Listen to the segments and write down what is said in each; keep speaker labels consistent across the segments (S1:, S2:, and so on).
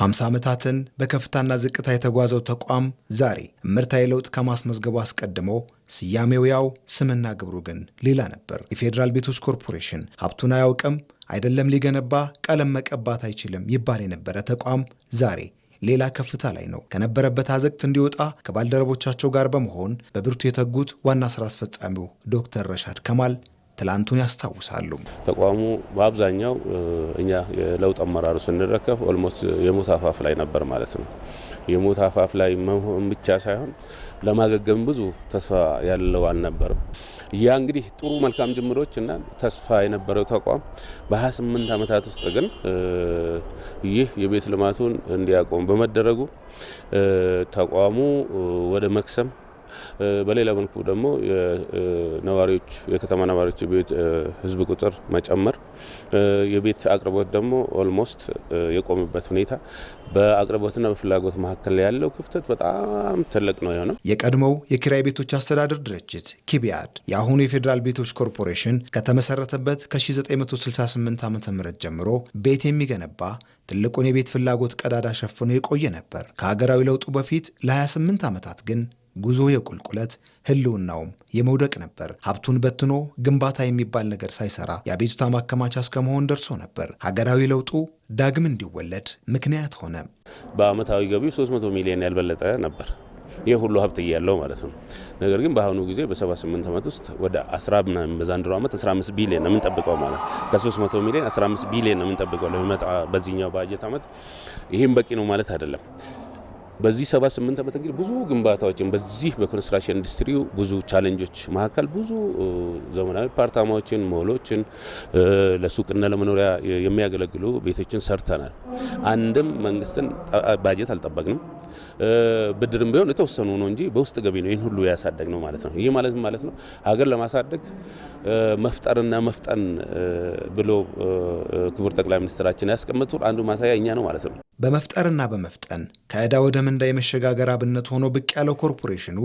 S1: 50 ዓመታትን በከፍታና ዝቅታ የተጓዘው ተቋም ዛሬ ምርታዊ ለውጥ ከማስመዝገቡ አስቀድሞ ስያሜው ያው ስምና ግብሩ ግን ሌላ ነበር። የፌዴራል ቤቶች ኮርፖሬሽን ሀብቱን አያውቅም፣ አይደለም ሊገነባ ቀለም መቀባት አይችልም ይባል የነበረ ተቋም ዛሬ ሌላ ከፍታ ላይ ነው። ከነበረበት አዘቅት እንዲወጣ ከባልደረቦቻቸው ጋር በመሆን በብርቱ የተጉት ዋና ስራ አስፈጻሚው ዶክተር ረሻድ ከማል ትላንቱን ያስታውሳሉ።
S2: ተቋሙ በአብዛኛው እኛ የለውጥ አመራሩ ስንረከብ ኦልሞስት የሞት አፋፍ ላይ ነበር ማለት ነው። የሞት አፋፍ ላይ መሆን ብቻ ሳይሆን ለማገገም ብዙ ተስፋ ያለው አልነበረም። ያ እንግዲህ ጥሩ መልካም ጅምሮች እና ተስፋ የነበረው ተቋም በ28 ዓመታት ውስጥ ግን ይህ የቤት ልማቱን እንዲያቆም በመደረጉ ተቋሙ ወደ መክሰም በሌላ መልኩ ደግሞ የነዋሪዎች የከተማ ነዋሪዎች የቤት ህዝብ ቁጥር መጨመር የቤት አቅርቦት ደግሞ ኦልሞስት የቆመበት ሁኔታ በአቅርቦትና በፍላጎት መካከል ያለው ክፍተት በጣም ትልቅ ነው የሆነው።
S1: የቀድሞው የኪራይ ቤቶች አስተዳደር ድርጅት ኪቢያድ የአሁኑ የፌዴራል ቤቶች ኮርፖሬሽን ከተመሰረተበት ከ1968 ዓ.ም ጀምሮ ቤት የሚገነባ ትልቁን የቤት ፍላጎት ቀዳዳ ሸፍኖ የቆየ ነበር። ከሀገራዊ ለውጡ በፊት ለ28 ዓመታት ግን ጉዞ የቁልቁለት ህልውናውም የመውደቅ ነበር። ሀብቱን በትኖ ግንባታ የሚባል ነገር ሳይሰራ የአቤቱታ ማከማቻ እስከመሆን ደርሶ ነበር። ሀገራዊ ለውጡ ዳግም እንዲወለድ ምክንያት ሆነ።
S2: በአመታዊ ገቢው 300 ሚሊዮን ያልበለጠ ነበር። ይህ ሁሉ ሀብት እያለው ማለት ነው። ነገር ግን በአሁኑ ጊዜ በ78 ዓመት ውስጥ ወደ 10 ምናምን በዛንድሮ ዓመት 15 ቢሊዮን ነው የምንጠብቀው ማለት ከ300 ሚሊዮን 15 ቢሊዮን ነው የምንጠብቀው ለሚመጣ በዚህኛው ባጀት ዓመት። ይህም በቂ ነው ማለት አይደለም። በዚህ 78 ዓመት እንግዲህ ብዙ ግንባታዎችን በዚህ በኮንስትራክሽን ኢንዱስትሪው ብዙ ቻሌንጆች መካከል ብዙ ዘመናዊ አፓርታማዎችን፣ ሞሎችን፣ ለሱቅና ለመኖሪያ የሚያገለግሉ ቤቶችን ሰርተናል። አንድም መንግስትን ባጀት አልጠበቅንም። ብድርም ቢሆን የተወሰኑ ነው እንጂ በውስጥ ገቢ ነው ይህን ሁሉ ያሳደግ ነው ማለት ነው። ይህ ማለት ነው ሀገር ለማሳደግ መፍጠርና መፍጠን ብሎ ክቡር ጠቅላይ ሚኒስትራችን ያስቀመጡት አንዱ ማሳያ እኛ ነው ማለት ነው።
S1: በመፍጠርና በመፍጠን ከዕዳ ወደ ምንዳ የመሸጋገር አብነት ሆኖ ብቅ ያለው ኮርፖሬሽኑ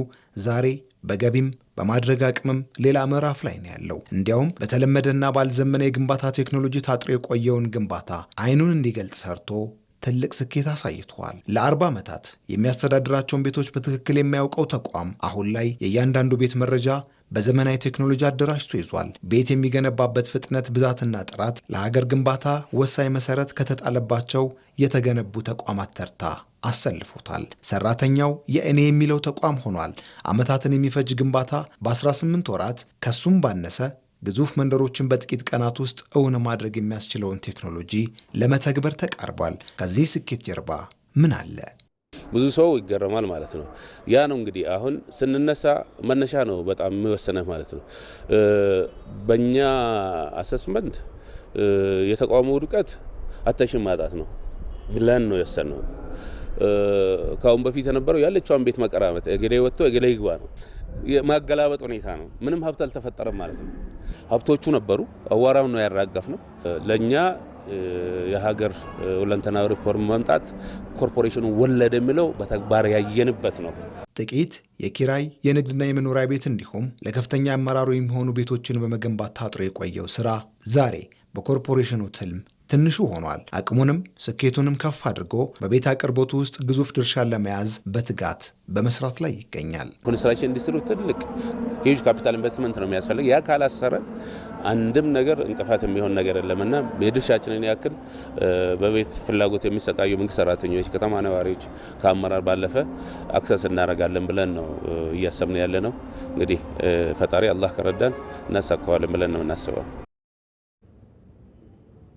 S1: ዛሬ በገቢም በማድረግ አቅምም ሌላ ምዕራፍ ላይ ነው ያለው። እንዲያውም በተለመደና ባልዘመነ የግንባታ ቴክኖሎጂ ታጥሮ የቆየውን ግንባታ አይኑን እንዲገልጽ ሰርቶ ትልቅ ስኬት አሳይቷል። ለ40 ዓመታት የሚያስተዳድራቸውን ቤቶች በትክክል የሚያውቀው ተቋም አሁን ላይ የእያንዳንዱ ቤት መረጃ በዘመናዊ ቴክኖሎጂ አደራጅቶ ይዟል። ቤት የሚገነባበት ፍጥነት፣ ብዛትና ጥራት ለሀገር ግንባታ ወሳኝ መሰረት ከተጣለባቸው የተገነቡ ተቋማት ተርታ አሰልፎታል። ሰራተኛው የእኔ የሚለው ተቋም ሆኗል። ዓመታትን የሚፈጅ ግንባታ በ18 ወራት ከሱም ባነሰ ግዙፍ መንደሮችን በጥቂት ቀናት ውስጥ እውን ማድረግ የሚያስችለውን ቴክኖሎጂ ለመተግበር ተቃርቧል። ከዚህ ስኬት ጀርባ ምን አለ?
S2: ብዙ ሰው ይገረማል ማለት ነው። ያ ነው እንግዲህ አሁን ስንነሳ መነሻ ነው በጣም የሚወሰነው ማለት ነው። በእኛ አሰስመንት የተቋሙ ውድቀት አተሽን ማጣት ነው ብለን ነው የወሰነው። ካሁን በፊት የነበረው ያለችውን ቤት መቀራመት እገሌ ወጥቶ እገሌ ይግባ ነው የማገላበጥ ሁኔታ ነው። ምንም ሀብት አልተፈጠረም ማለት ነው። ሀብቶቹ ነበሩ፣ አዋራው ነው ያራገፍ ነው። ለኛ የሀገር ሁለንተናዊ ሪፎርም መምጣት ኮርፖሬሽኑ ወለደ የሚለው በተግባር ያየንበት ነው።
S1: ጥቂት የኪራይ የንግድና የመኖሪያ ቤት እንዲሁም ለከፍተኛ አመራሩ የሚሆኑ ቤቶችን በመገንባት ታጥሮ የቆየው ስራ ዛሬ በኮርፖሬሽኑ ትልም ትንሹ ሆኗል። አቅሙንም ስኬቱንም ከፍ አድርጎ በቤት አቅርቦቱ ውስጥ ግዙፍ ድርሻን ለመያዝ በትጋት በመስራት ላይ ይገኛል።
S2: ኮንስትራክሽን ኢንዱስትሪ ትልቅ ሂውጅ ካፒታል ኢንቨስትመንት ነው የሚያስፈልግ። ያ ካላሰረ አንድም ነገር እንቅፋት የሚሆን ነገር የለምና የድርሻችንን ያክል በቤት ፍላጎት የሚሰቃዩ መንግስት ሰራተኞች፣ ከተማ ነዋሪዎች ከአመራር ባለፈ አክሰስ እናደርጋለን ብለን ነው እያሰብን ያለ ነው። እንግዲህ ፈጣሪ አላህ ከረዳን እናሳካዋለን ብለን ነው እናስበው።